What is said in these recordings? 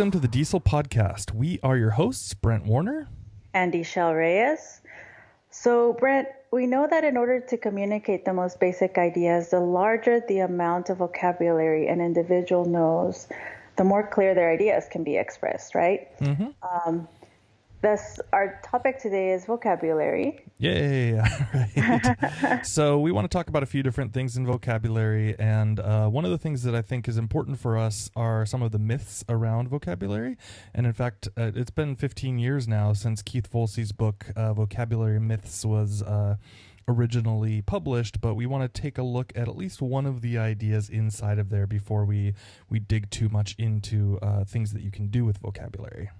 welcome to the DIESOL podcast. We are your hosts, Brent Warner and Esol Reyes. So, Brent, we know that in order to communicate the most basic ideas, the larger the amount of vocabulary an individual knows, the more clear their ideas can be expressed, right? Mm-hmm. Thus, our topic today is vocabulary. Yay! Right. So we want to talk about a few different things in vocabulary, and one of the things that I think is important for us are some of the myths around vocabulary. And in fact, it's been 15 years now since Keith Volsey's book, Vocabulary Myths, was originally published, but we want to take a look at least one of the ideas inside of there before we dig too much into things that you can do with vocabulary.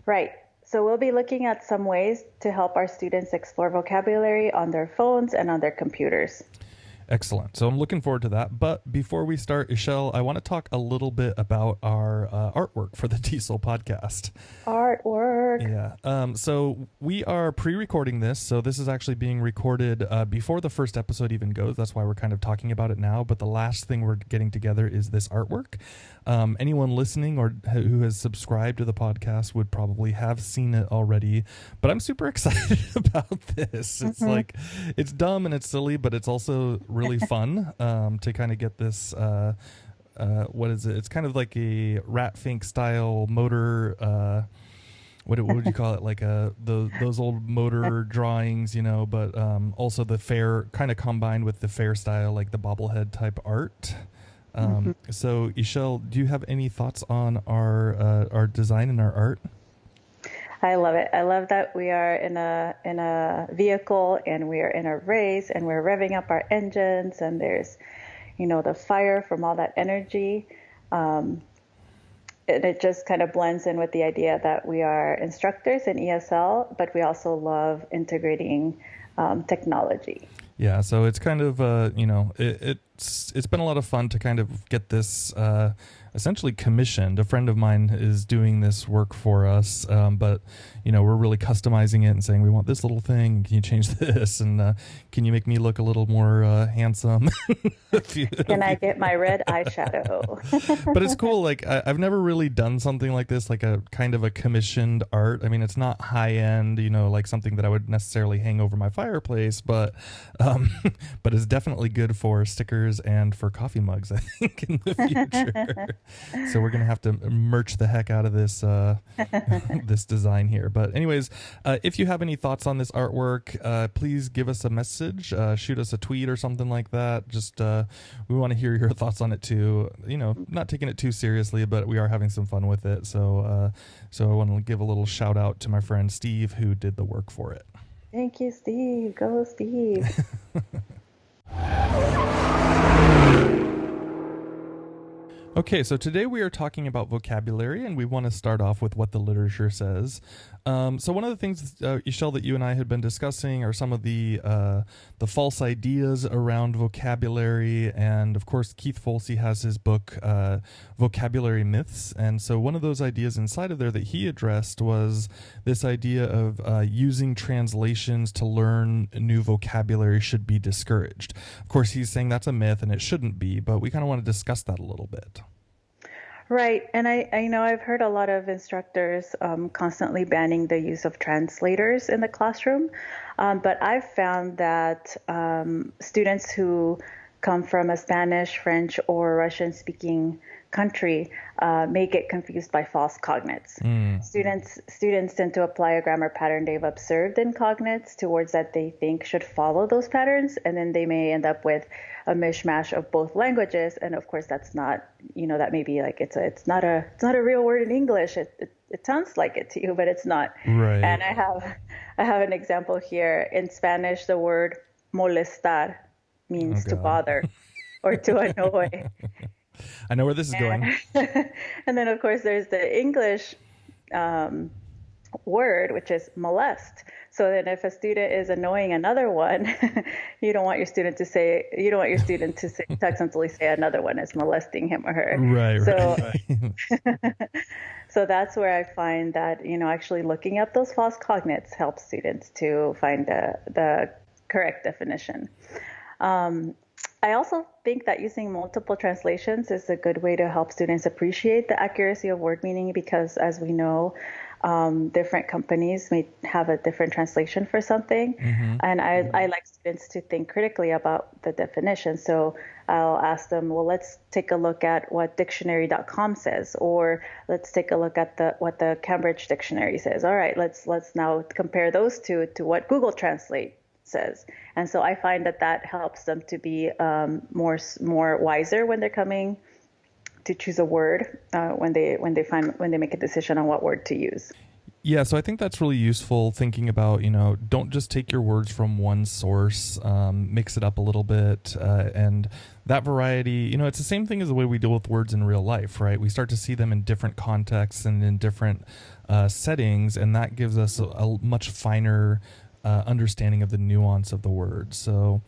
Right. So we'll be looking at some ways to help our students explore vocabulary on their phones and on their computers. Excellent. So I'm looking forward to that. But before we start, Esol, I want to talk a little bit about our artwork for the DIESOL podcast. Artwork. Yeah. So we are pre-recording this. So this is actually being recorded before the first episode even goes. That's why we're kind of talking about it now. But the last thing we're getting together is this artwork. Anyone listening or who has subscribed to the podcast would probably have seen it already. But I'm super excited about this. It's like, it's dumb and it's silly, but it's also really fun to kind of get this what is it? It's kind of like a Rat Fink style motor. What would you call it? Like those old motor drawings, you know, but also the fair kind of combined with the fair style, like the bobblehead type art. So Esol, do you have any thoughts on our design and our art? I love it. I love that we are in a vehicle and we are in a race and we're revving up our engines and there's, you know, the fire from all that energy. And it just kind of blends in with the idea that we are instructors in ESL, but we also love integrating technology. Yeah, so it's kind of, it's been a lot of fun to kind of get this essentially commissioned. A friend of mine is doing this work for us, but, you know, we're really customizing it and saying, we want this little thing. Can you change this? And can you make me look a little more handsome? Can I get my red eyeshadow? But it's cool. Like, I've never really done something like this, like a kind of a commissioned art. I mean, it's not high end, you know, like something that I would necessarily hang over my fireplace, but it's definitely good for stickers and for coffee mugs, I think, in the future. So we're going to have to merch the heck out of this this design here. But anyways, if you have any thoughts on this artwork, please give us a message, shoot us a tweet or something like that. Just we want to hear your thoughts on it too. You know, not taking it too seriously, but we are having some fun with it. So I want to give a little shout out to my friend Steve who did the work for it. Thank you, Steve. Go, Steve. Okay, so today we are talking about vocabulary, and we want to start off with what the literature says. So one of the things, Esol, that you and I had been discussing are some of the false ideas around vocabulary, and of course Keith Volsey has his book, Vocabulary Myths, and so one of those ideas inside of there that he addressed was this idea of using translations to learn new vocabulary should be discouraged. Of course, he's saying that's a myth and it shouldn't be, but we kind of want to discuss that a little bit. Right. And I know I've heard a lot of instructors constantly banning the use of translators in the classroom. But I've found that students who come from a Spanish, French, or Russian-speaking country may get confused by false cognates. Students tend to apply a grammar pattern they've observed in cognates to words that they think should follow those patterns, and then they may end up with a mishmash of both languages. And of course, that's not, you know, that may be like it's not a real word in English. It sounds like it to you, but it's not. Right. And I have an example here. In Spanish, the word molestar means to bother or to annoy. I know where this is going. And then, of course, there's the English word, which is molest. So then if a student is annoying another one, you don't want your student to accidentally say another one is molesting him or her. Right. So that's where I find that, you know, actually looking up those false cognates helps students to find the correct definition. I also think that using multiple translations is a good way to help students appreciate the accuracy of word meaning because, as we know, different companies may have a different translation for something. Mm-hmm. And I like students to think critically about the definition. So I'll ask them, well, let's take a look at what dictionary.com says, or let's take a look at what the Cambridge Dictionary says. All right, let's now compare those two to what Google Translate says. And so I find that helps them to be more wiser when they're coming to choose a word when they make a decision on what word to use. Yeah, so I think that's really useful thinking about, don't just take your words from one source, mix it up a little bit. And that variety, it's the same thing as the way we deal with words in real life, right? We start to see them in different contexts and in different settings, and that gives us a much finer understanding of the nuance of the word. So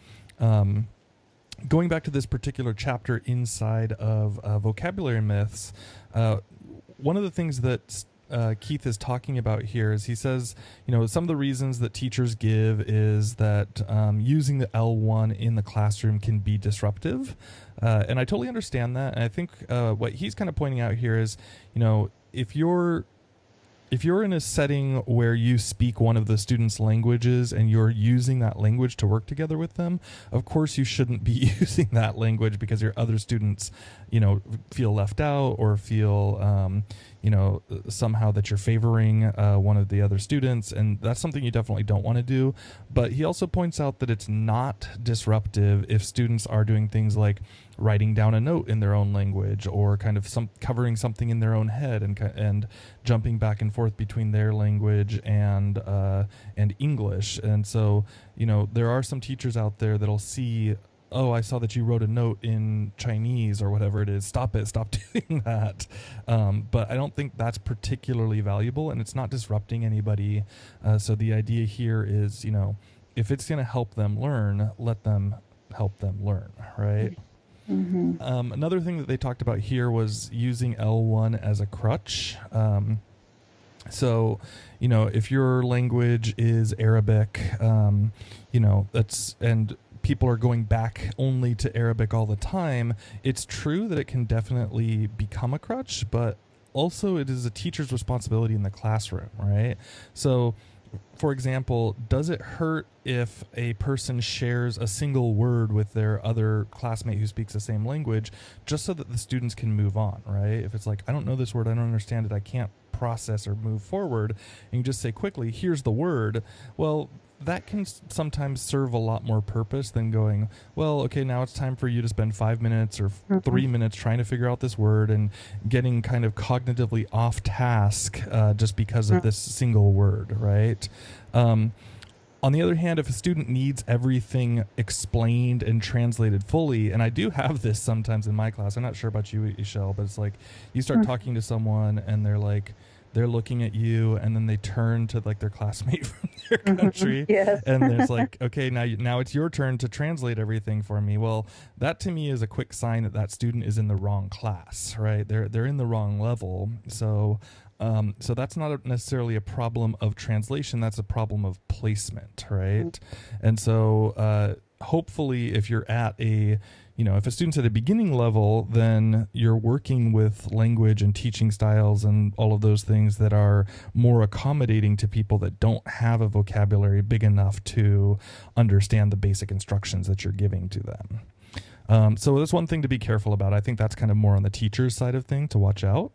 going back to this particular chapter inside of vocabulary myths, one of the things that Keith is talking about here is he says, some of the reasons that teachers give is that using the L1 in the classroom can be disruptive. And I totally understand that. And I think what he's kind of pointing out here is, if you're in a setting where you speak one of the students' languages and you're using that language to work together with them, of course you shouldn't be using that language because your other students, feel left out or feel, somehow that you're favoring one of the other students. And that's something you definitely don't want to do. But he also points out that it's not disruptive if students are doing things like writing down a note in their own language or kind of covering something in their own head and jumping back and forth between their language and English. And so, there are some teachers out there that'll see, oh, I saw that you wrote a note in Chinese or whatever it is. Stop doing that. But I don't think that's particularly valuable, and it's not disrupting anybody. So the idea here is, if it's going to help them learn, let them help them learn, right? Mm-hmm. Another thing that they talked about here was using L1 as a crutch. So, if your language is Arabic, and people are going back only to Arabic all the time, it's true that it can definitely become a crutch, but also it is a teacher's responsibility in the classroom, right? So, for example, does it hurt if a person shares a single word with their other classmate who speaks the same language just so that the students can move on, right? If it's like, I don't know this word, I don't understand it, I can't process or move forward, and you just say quickly, here's the word, well, that can sometimes serve a lot more purpose than going, well, okay, now it's time for you to spend 5 minutes or 3 minutes trying to figure out this word and getting kind of cognitively off task just because of this single word, right? On the other hand, if a student needs everything explained and translated fully, and I do have this sometimes in my class, I'm not sure about you, Esol, but it's like you start talking to someone and they're looking at you, and then they turn to like their classmate from their country, yes. and there's like, okay, now it's your turn to translate everything for me. Well, that to me is a quick sign that student is in the wrong class, right? They're in the wrong level. So that's not necessarily a problem of translation. That's a problem of placement, right? And so hopefully, if you're at if a student's at a beginning level, then you're working with language and teaching styles and all of those things that are more accommodating to people that don't have a vocabulary big enough to understand the basic instructions that you're giving to them. So that's one thing to be careful about. I think that's kind of more on the teacher's side of thing to watch out.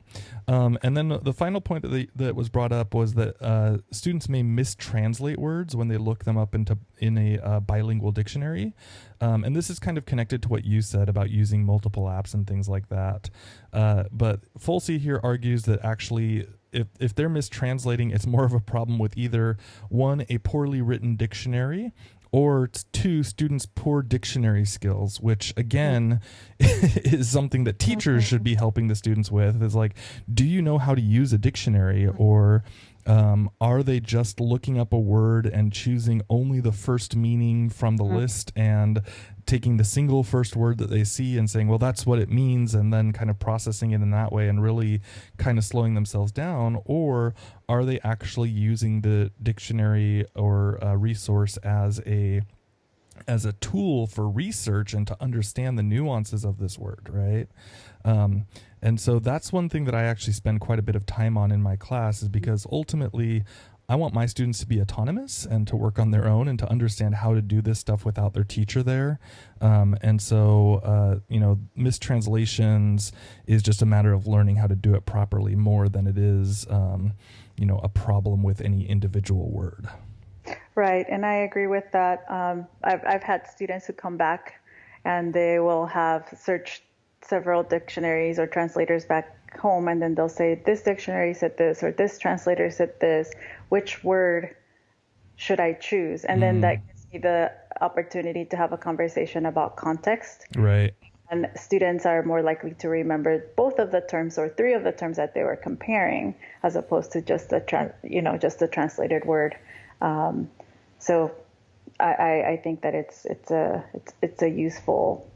And then the final point that was brought up was that students may mistranslate words when they look them up in a bilingual dictionary. And this is kind of connected to what you said about using multiple apps and things like that. But Folsey here argues that actually if they're mistranslating, it's more of a problem with either, one, a poorly written dictionary, or two, students' poor dictionary skills, which again is something that teachers should be helping the students with. Is like, do you know how to use a dictionary, or are they just looking up a word and choosing only the first meaning from the list and taking the single first word that they see and saying, well, that's what it means, and then kind of processing it in that way and really kind of slowing themselves down? Or are they actually using the dictionary or resource as a as a tool for research and to understand the nuances of this word, right? And so that's one thing that I actually spend quite a bit of time on in my class, is because ultimately I want my students to be autonomous and to work on their own and to understand how to do this stuff without their teacher there. And so, mistranslations is just a matter of learning how to do it properly more than it is, a problem with any individual word. Right, and I agree with that. I've had students who come back and they will have searched several dictionaries or translators back home, and then they'll say, this dictionary said this, or this translator said this. Which word should I choose? And then that gives me the opportunity to have a conversation about context. Right. And students are more likely to remember both of the terms or three of the terms that they were comparing, as opposed to just the translated word. So I think that it's a useful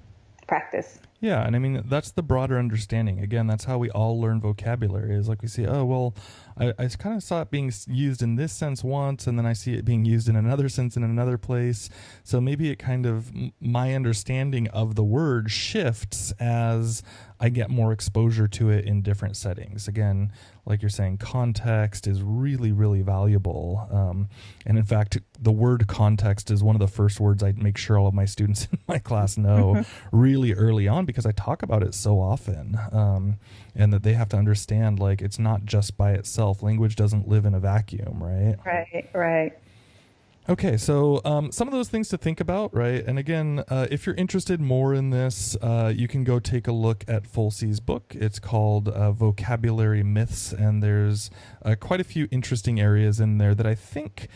practice. Yeah, and I mean, that's the broader understanding. Again, that's how we all learn vocabulary, is like we see, oh, well, I kind of saw it being used in this sense once, and then I see it being used in another sense in another place. So maybe it kind of, my understanding of the word shifts as I get more exposure to it in different settings. Again, like you're saying, context is really, really valuable. And in fact, the word context is one of the first words I make sure all of my students in my class know really early on, because I talk about it so often. And that they have to understand, like, it's not just by itself. Language doesn't live in a vacuum, right? Right. Okay, so some of those things to think about, right? And again, if you're interested more in this, you can go take a look at Folsey's book. It's called Vocabulary Myths, and there's quite a few interesting areas in there that I think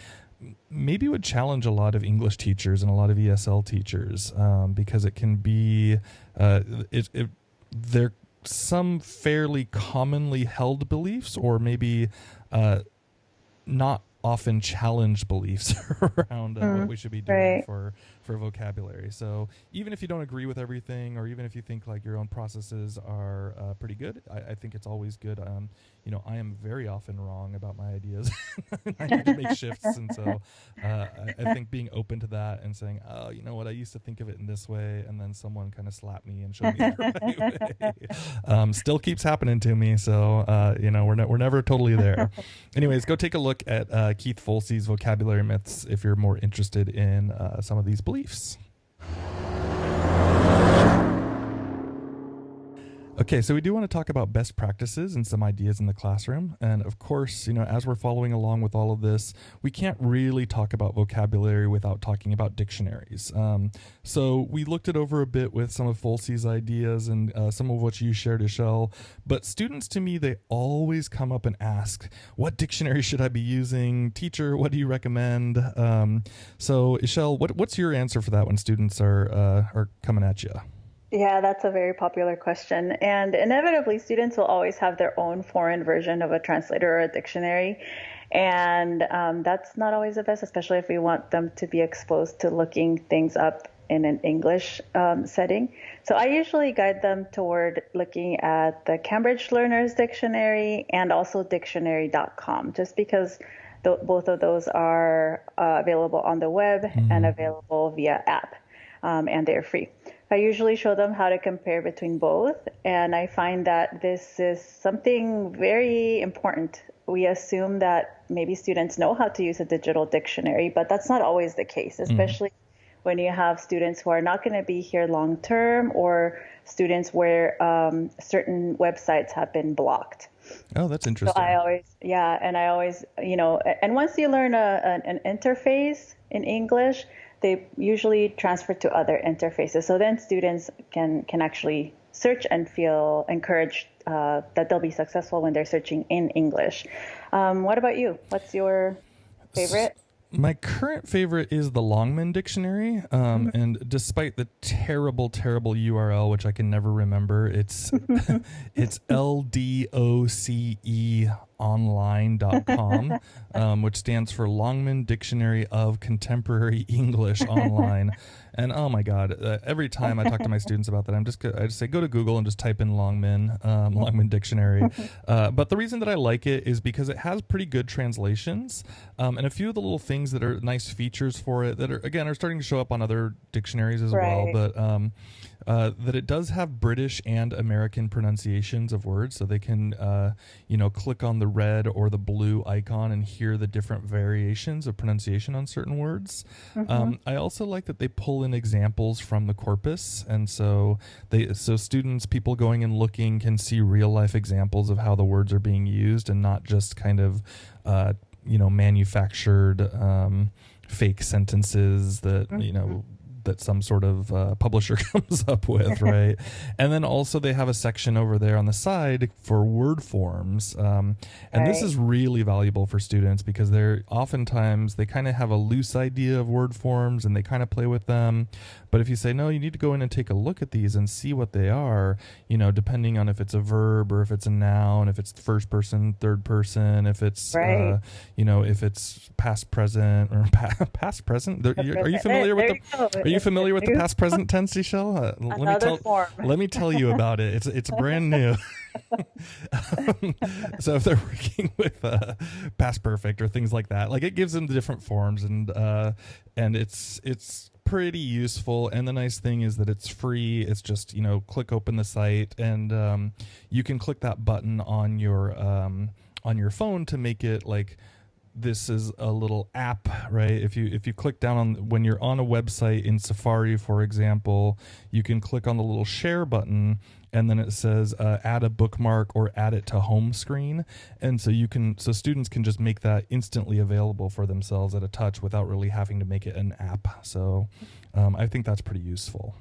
maybe would challenge a lot of English teachers and a lot of ESL teachers, because it can be, they're some fairly commonly held beliefs, or maybe not often challenged beliefs around what we should be doing for vocabulary. So even if you don't agree with everything, or even if you think like your own processes are pretty good, I think it's always good. I am very often wrong about my ideas. I need to make shifts. And so I think being open to that and saying, oh, you know what, I used to think of it in this way, and then someone kind of slapped me and showed me the right way. Still keeps happening to me. So, we're never totally there. Anyways, go take a look at Keith Folsey's Vocabulary Myths if you're more interested in some of these beliefs. Okay, so we do want to talk about best practices and some ideas in the classroom. And of course, as we're following along with all of this, we can't really talk about vocabulary without talking about dictionaries. So we looked it over a bit with some of Folsey's ideas and some of what you shared, Esol. But students, to me, they always come up and ask, what dictionary should I be using? Teacher, what do you recommend? So Esol, what's your answer for that when students are coming at you? Yeah, that's a very popular question. And inevitably, students will always have their own foreign version of a translator or a dictionary. And that's not always the best, especially if we want them to be exposed to looking things up in an English setting. So I usually guide them toward looking at the Cambridge Learner's Dictionary and also dictionary.com, just because both of those are available on the web and available via app, and they're free. I usually show them how to compare between both, and I find that this is something very important. We assume that maybe students know how to use a digital dictionary, but that's not always the case, especially when you have students who are not going to be here long term, or students where certain websites have been blocked. Oh, that's interesting. So I always, and once you learn an interface in English, they usually transfer to other interfaces. So then students can actually search and feel encouraged that they'll be successful when they're searching in English. What about you? What's your favorite? My current favorite is the Longman Dictionary, and despite the terrible URL, which I can never remember, it's LDOCEonline.com, which stands for Longman Dictionary of Contemporary English Online. And oh my God, every time I talk to my students about that, I just say go to Google and just type in Longman dictionary. But the reason that I like it is because it has pretty good translations, and a few of the little things that are nice features for it that are starting to show up on other dictionaries as well. Right. But that it does have British and American pronunciations of words, so they can click on the red or the blue icon and hear the different variations of pronunciation on certain words. I also like that they pull in examples from the corpus, and so students, people going and looking, can see real life examples of how the words are being used, and not just kind of manufactured fake sentences that that some sort of publisher comes up with, right? And then also they have a section over there on the side for word forms. And this is really valuable for students because they're oftentimes, they kind of have a loose idea of word forms and they kind of play with them. But if you say, no, you need to go in and take a look at these and see what they are, depending on if it's a verb or if it's a noun, if it's first person, third person, if it's, if it's past, present, or past, present. Are you familiar with the past present tense, Esol? Let me tell you about it. It's brand new. So if they're working with past perfect or things like that, like it gives them the different forms, and it's pretty useful. And the nice thing is that it's free. It's just click open the site, and you can click that button on your phone to make it like this is a little app, right? If you click down on, when you're on a website in Safari, for example, you can click on the little share button, and then it says add a bookmark or add it to home screen. And so students can just make that instantly available for themselves at a touch without really having to make it an app. So I think that's pretty useful.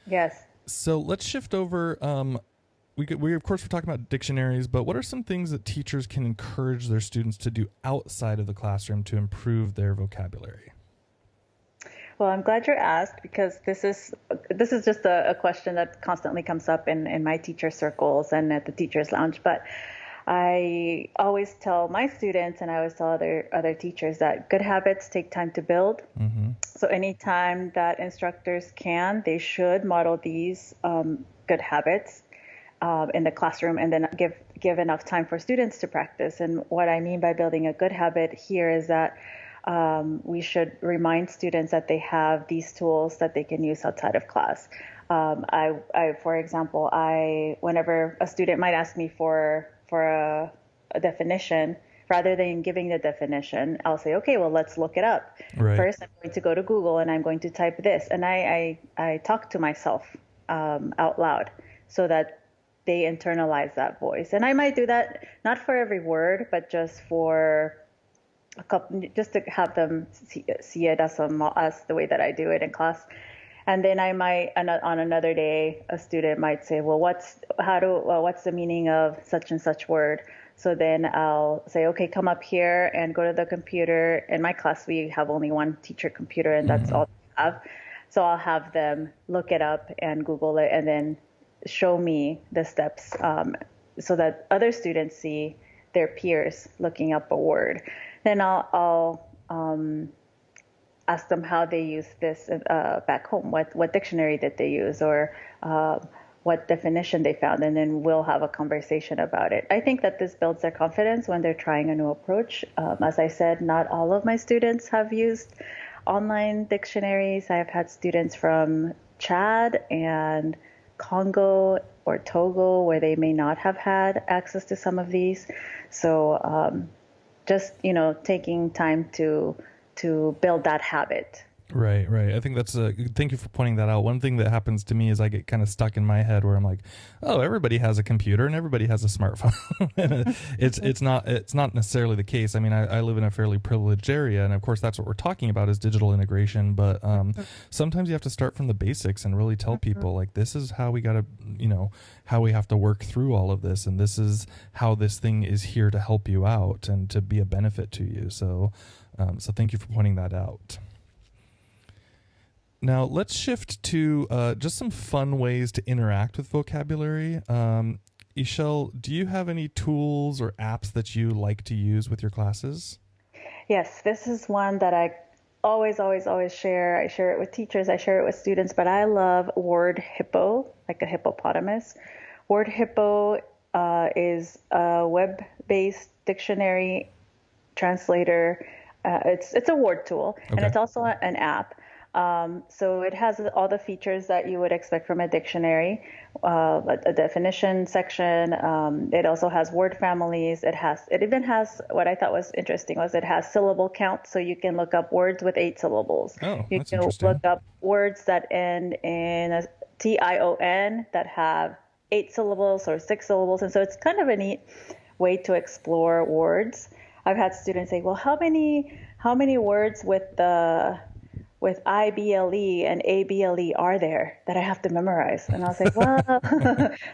Yes. So let's shift over. We of course we're talking about dictionaries, but what are some things that teachers can encourage their students to do outside of the classroom to improve their vocabulary? Well, I'm glad you're asked, because this is just a question that constantly comes up in my teacher circles and at the teachers lounge. But I always tell my students, and I always tell other teachers, that good habits take time to build. So anytime that instructors can, they should model these good habits in the classroom, and then give enough time for students to practice. And what I mean by building a good habit here is that we should remind students that they have these tools that they can use outside of class. For example, whenever a student might ask me for a definition, rather than giving the definition, I'll say, okay, well, let's look it up. Right. First, I'm going to go to Google and I'm going to type this, and I talk to myself out loud so that they internalize that voice. And I might do that not for every word, but just for a couple, just to have them see it as the way that I do it in class. And then I might, on another day, a student might say, well, what's the meaning of such and such word? So then I'll say, okay, come up here and go to the computer. In my class, we have only one teacher computer, and that's all we have. So I'll have them look it up and Google it, and then show me the steps so that other students see their peers looking up a word. Then I'll ask them how they use this back home, what dictionary did they use, or what definition they found, and then we'll have a conversation about it. I think that this builds their confidence when they're trying a new approach. As I said, not all of my students have used online dictionaries. I have had students from Chad and Congo or Togo where they may not have had access to some of these. So just taking time to build that habit. Right. I think that's thank you for pointing that out. One thing that happens to me is I get kind of stuck in my head where I'm like, oh, everybody has a computer and everybody has a smartphone. And it's not necessarily the case. I mean, I live in a fairly privileged area, and of course that's what we're talking about is digital integration. But sometimes you have to start from the basics and really tell people, like, this is how we got to, how we have to work through all of this, and this is how this thing is here to help you out and to be a benefit to you. So thank you for pointing that out. Now, let's shift to just some fun ways to interact with vocabulary. Esol, do you have any tools or apps that you like to use with your classes? Yes, this is one that I always share. I share it with teachers, I share it with students, but I love Word Hippo, like a hippopotamus. Word Hippo is a web-based dictionary translator. It's a word tool, and Okay. it's also an app. So it has all the features that you would expect from a dictionary, a definition section. It also has word families. It even has what I thought was interesting was it has syllable count, so you can look up words with 8 syllables. Oh, You that's can interesting. look up words that end in a tion that have 8 syllables or 6 syllables, and so it's kind of a neat way to explore words. I've had students say, "Well, how many words with IBLE and ABLE are there that I have to memorize?" And I'll say, "Well,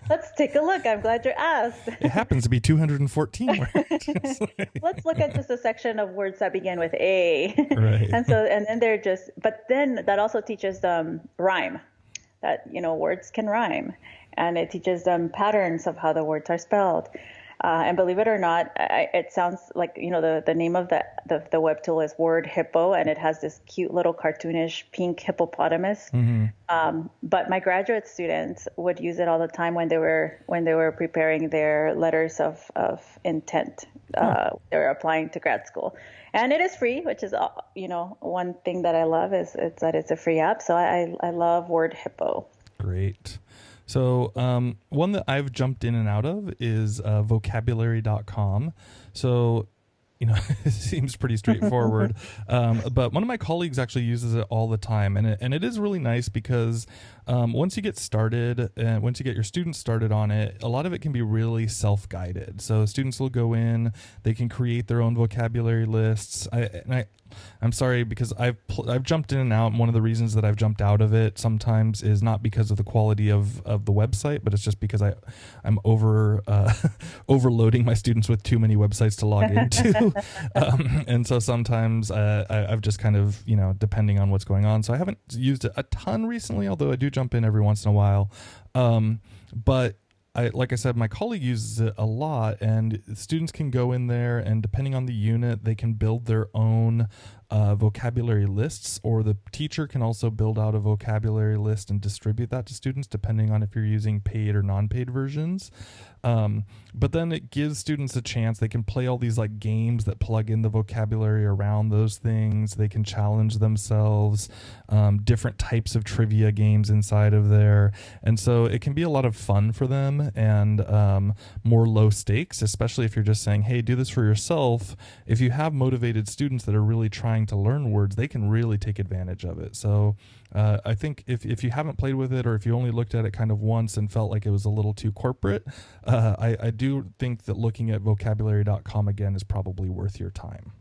let's take a look. I'm glad you asked. It happens to be 214 words. Let's look at just a section of words that begin with A." Right. And then they're just, but then that also teaches them rhyme, that, words can rhyme. And it teaches them patterns of how the words are spelled. And believe it or not, it sounds like, the name of the web tool is Word Hippo, and it has this cute little cartoonish pink hippopotamus. But my graduate students would use it all the time when they were preparing their letters of intent. They were applying to grad school, and it is free, which is, one thing that I love is that it's a free app. So I love Word Hippo. Great. So one that I've jumped in and out of is vocabulary.com. So, it seems pretty straightforward. But one of my colleagues actually uses it all the time. And it is really nice because once you get started, and once you get your students started on it, a lot of it can be really self-guided. So students will go in, they can create their own vocabulary lists. I'm sorry because I've jumped in and out. And one of the reasons that I've jumped out of it sometimes is not because of the quality of the website, but it's just because I'm overloading my students with too many websites to log into. And so sometimes I've just kind of, depending on what's going on. So I haven't used it a ton recently, although I do jump in every once in a while. But like I said, my colleague uses it a lot, and students can go in there, and depending on the unit, they can build their own vocabulary lists, or the teacher can also build out a vocabulary list and distribute that to students, depending on if you're using paid or non-paid versions. But then it gives students a chance. They can play all these like games that plug in the vocabulary around those things. They can challenge themselves, different types of trivia games inside of there. And so it can be a lot of fun for them, and more low stakes, especially if you're just saying, hey, do this for yourself. If you have motivated students that are really trying to learn words, they can really take advantage of it. So I think if you haven't played with it, or if you only looked at it kind of once and felt like it was a little too corporate, I do think that looking at vocabulary.com again is probably worth your time.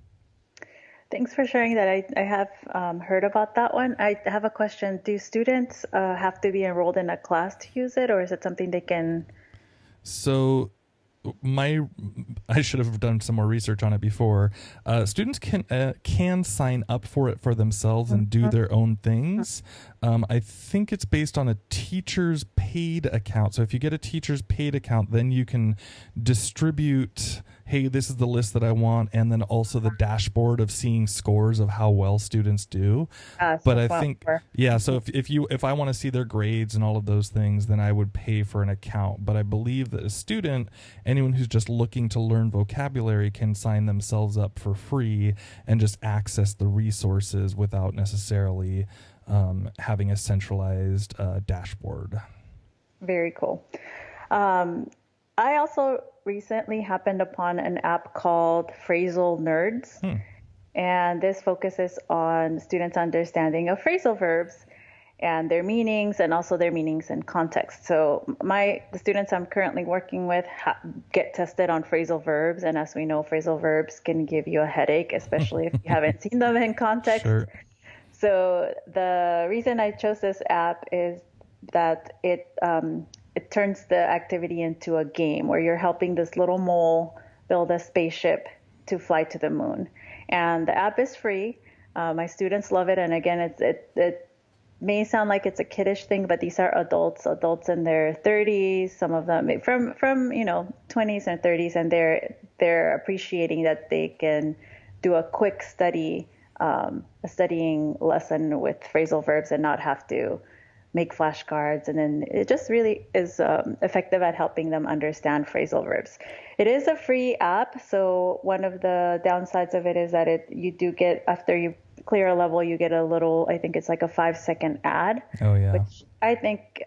Thanks for sharing that. I have heard about that one. I have a question. Do students have to be enrolled in a class to use it, or is it something they can? So I should have done some more research on it before. Students can sign up for it for themselves and do their own things. I think it's based on a teacher's paid account. So if you get a teacher's paid account, then you can distribute, hey, this is the list that I want, and then also the dashboard of seeing scores of how well students do. But I think, yeah, so if I want to see their grades and all of those things, then I would pay for an account. But I believe that a student, anyone who's just looking to learn vocabulary, can sign themselves up for free and just access the resources without necessarily having a centralized dashboard. Very cool. I also recently happened upon an app called Phrasal Nerds, and this focuses on students' understanding of phrasal verbs and their meanings, and also their meanings in context. So the students I'm currently working with get tested on phrasal verbs, and as we know, phrasal verbs can give you a headache, especially if you haven't seen them in context. Sure. So the reason I chose this app is that it turns the activity into a game where you're helping this little mole build a spaceship to fly to the moon. And the app is free. My students love it. And again, it may sound like it's a kiddish thing, but these are adults in their 30s, some of them from 20s and 30s, and they're appreciating that they can do a quick study a studying lesson with phrasal verbs and not have to make flashcards. And then it just really is effective at helping them understand phrasal verbs. It is a free app, so one of the downsides of it is that you do get, after you clear a level, you get a little, I think it's like a 5-second ad. Oh, yeah. Which I think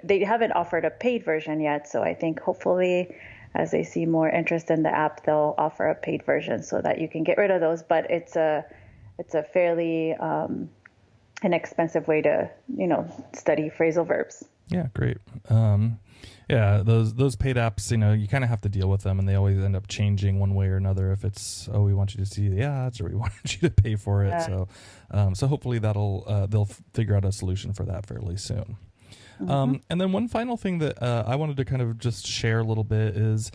they haven't offered a paid version yet, so I think hopefully as they see more interest in the app, they'll offer a paid version so that you can get rid of those. But it's a fairly inexpensive way to, study phrasal verbs. Yeah, great. Yeah, those paid apps, you kind of have to deal with them, and they always end up changing one way or another. If it's, we want you to see the ads, or we want you to pay for it. Yeah. So hopefully they'll figure out a solution for that fairly soon. Mm-hmm. And then one final thing that I wanted to kind of just share a little bit is,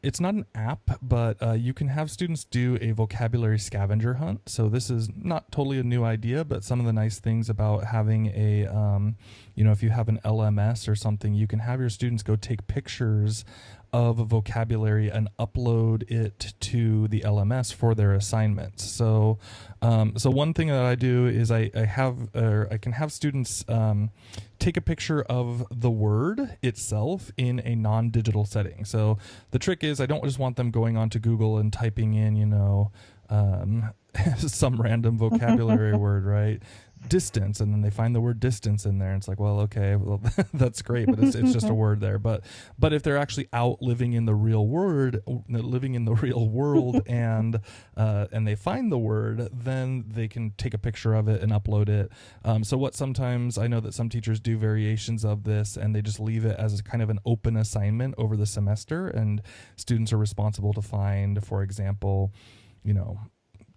it's not an app, but you can have students do a vocabulary scavenger hunt. So this is not totally a new idea, but some of the nice things about having a, if you have an LMS or something, you can have your students go take pictures of a vocabulary and upload it to the LMS for their assignments. So one thing that I do is I can have students take a picture of the word itself in a non-digital setting. So the trick is, I don't just want them going onto Google and typing in, some random vocabulary word, right? Distance, and then they find the word distance in there, and it's like, well, okay, well, that's great, but it's just a word there. But if they're actually out living in the real world, and they find the word, then they can take a picture of it and upload it. So what sometimes I know that some teachers do variations of this, and they just leave it as kind of an open assignment over the semester, and students are responsible to find, for example,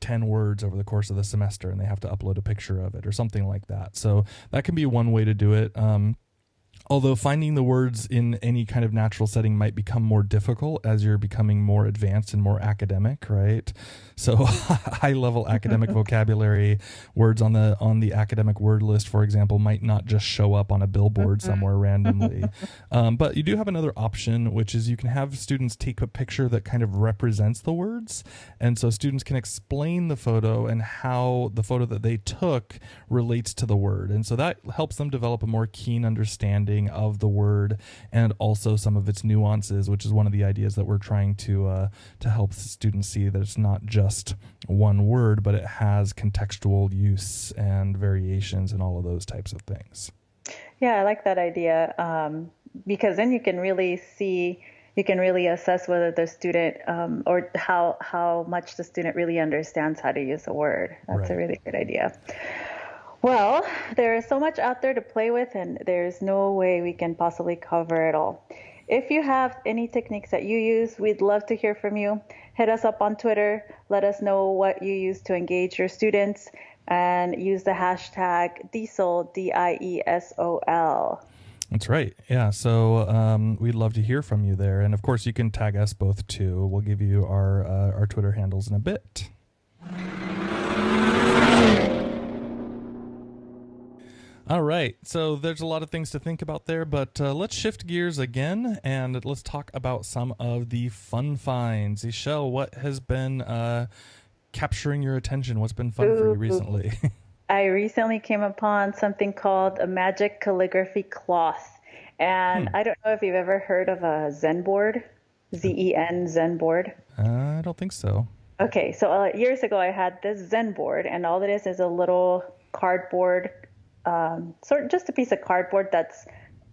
10 words over the course of the semester, and they have to upload a picture of it or something like that. So that can be one way to do it. Although finding the words in any kind of natural setting might become more difficult as you're becoming more advanced and more academic, right? So high-level academic vocabulary words on the academic word list, for example, might not just show up on a billboard somewhere randomly. But you do have another option, which is you can have students take a picture that kind of represents the words. And so students can explain the photo and how the photo that they took relates to the word. And so that helps them develop a more keen understanding of the word and also some of its nuances, which is one of the ideas that we're trying to help students see, that it's not just one word, but it has contextual use and variations and all of those types of things. Yeah, I like that idea, because then you can really assess whether the student or how much the student really understands how to use a word. That's right. A really good idea. Well, there is so much out there to play with, and there's no way we can possibly cover it all. If you have any techniques that you use, we'd love to hear from you. Hit us up on Twitter. Let us know what you use to engage your students, and use the hashtag DIESOL, DIESOL. That's right. Yeah. So we'd love to hear from you there. And of course, you can tag us both too. We'll give you our Twitter handles in a bit. All right, so there's a lot of things to think about there, but let's shift gears again, and let's talk about some of the fun finds. Esol, what has been capturing your attention? What's been fun for you recently? I recently came upon something called a magic calligraphy cloth, and I don't know if you've ever heard of a Zen board, Z-E-N, Zen board. I don't think so. Okay, so years ago I had this Zen board, and all it is a little cardboard, just a piece of cardboard that's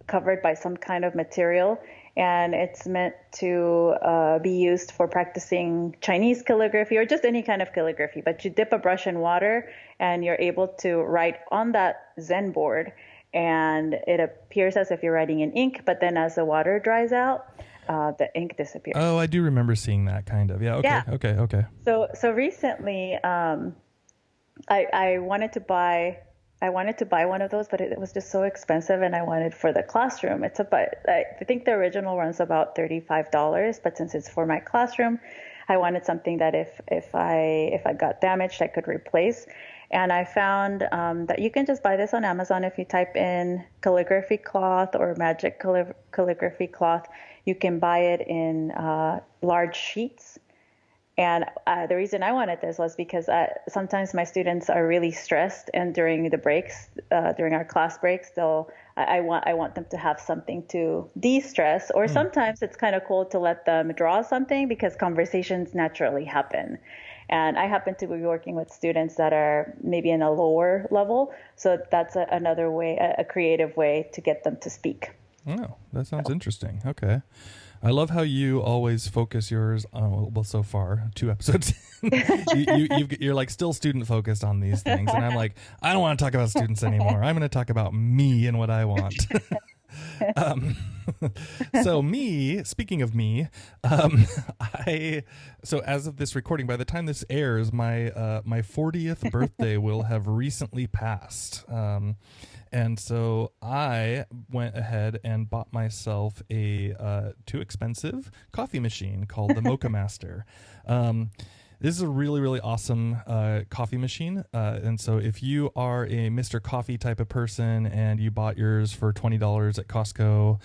covered by some kind of material, and it's meant to be used for practicing Chinese calligraphy or just any kind of calligraphy. But you dip a brush in water, and you're able to write on that Zen board, and it appears as if you're writing in ink, but then as the water dries out, the ink disappears. Oh, I do remember seeing that kind of. Yeah. Okay. Yeah. Okay. So recently, I wanted to buy one of those, but it was just so expensive, and I wanted for the classroom. I think the original runs about $35, but since it's for my classroom, I wanted something that if I got damaged, I could replace. And I found that you can just buy this on Amazon. If you type in calligraphy cloth or magic calligraphy cloth, you can buy it in large sheets. And the reason I wanted this was because sometimes my students are really stressed, and during the breaks, during our class breaks, I want them to have something to de-stress, or sometimes it's kind of cool to let them draw something because conversations naturally happen. And I happen to be working with students that are maybe in a lower level, so that's another way, a creative way to get them to speak. Oh, that sounds interesting. Okay. I love how you always focus yours on, well, so far, 2 episodes, you're like still student focused on these things. And I'm like, I don't want to talk about students anymore. I'm going to talk about me and what I want. So speaking of me, so as of this recording, by the time this airs, my 40th birthday will have recently passed. And so I went ahead and bought myself a too expensive coffee machine called the Mocha Master. This is a really, really awesome coffee machine. And so if you are a Mr. Coffee type of person and you bought yours for $20 at Costco,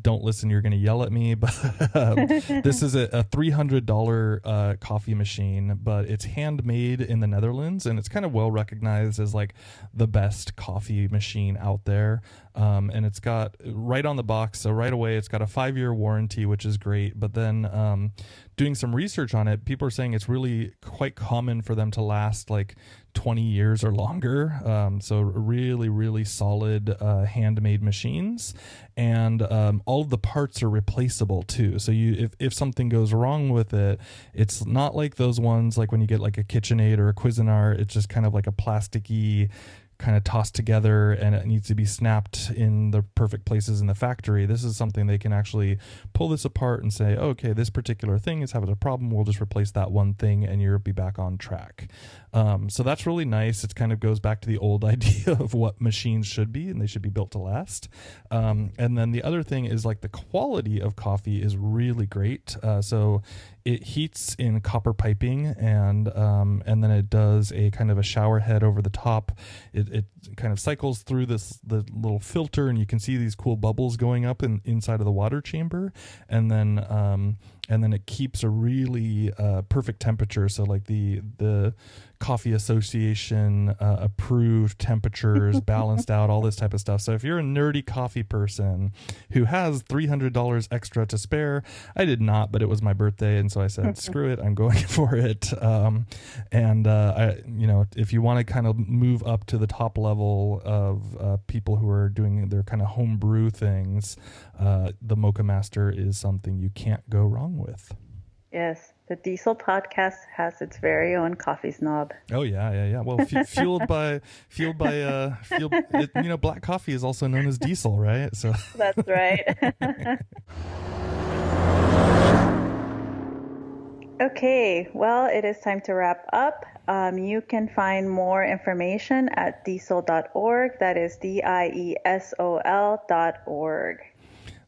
don't listen, you're going to yell at me. But this is a $300 coffee machine, but it's handmade in the Netherlands, and it's kind of well recognized as like the best coffee machine out there. And it's got right on the box, so right away it's got a 5-year warranty, which is great. But then doing some research on it, people are saying it's really quite common for them to last like 20 years or longer. So really, really solid handmade machines. And all of the parts are replaceable too. So if something goes wrong with it, it's not like those ones like when you get like a KitchenAid or a Cuisinart. It's just kind of like a plasticky kind of tossed together and it needs to be snapped in the perfect places in the factory. This is something they can actually pull this apart and say, oh, okay, this particular thing is having a problem. We'll just replace that one thing and you'll be back on track. So that's really nice. It kind of goes back to the old idea of what machines should be, and they should be built to last. And then the other thing is like the quality of coffee is really great. So it heats in copper piping, and then it does a kind of a shower head over the top. It kind of cycles through the little filter, and you can see these cool bubbles going up inside of the water chamber, and then it keeps a really perfect temperature. So like the Coffee Association approved temperatures, balanced out, all this type of stuff. So if you're a nerdy coffee person who has $300 extra to spare, I did not, but it was my birthday, and so I said, screw it, I'm going for it. If you want to kind of move up to the top level of people who are doing their kind of homebrew things, the Mocha Master is something you can't go wrong with. Yes, the DIESOL podcast has its very own coffee snob. Oh yeah. Well, fueled by black coffee is also known as DIESOL, right? So that's right. Okay, well, it is time to wrap up. You can find more information at diesol.org. That is DIESOL.org.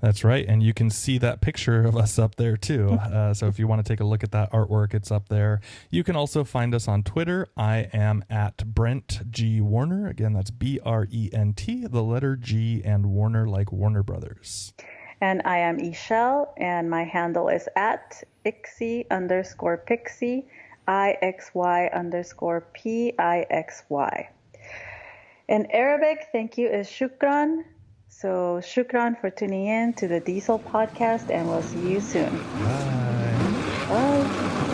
That's right. And you can see that picture of us up there too. So if you want to take a look at that artwork, it's up there. You can also find us on Twitter. I am at Brent G. Warner. Again, that's BRENT, the letter G, and Warner like Warner Brothers. And I am Esol, and my handle is at IXY_Pixie, IXY_PIXY. In Arabic, thank you is shukran. So shukran for tuning in to the DIESOL podcast, and we'll see you soon. Bye. Bye.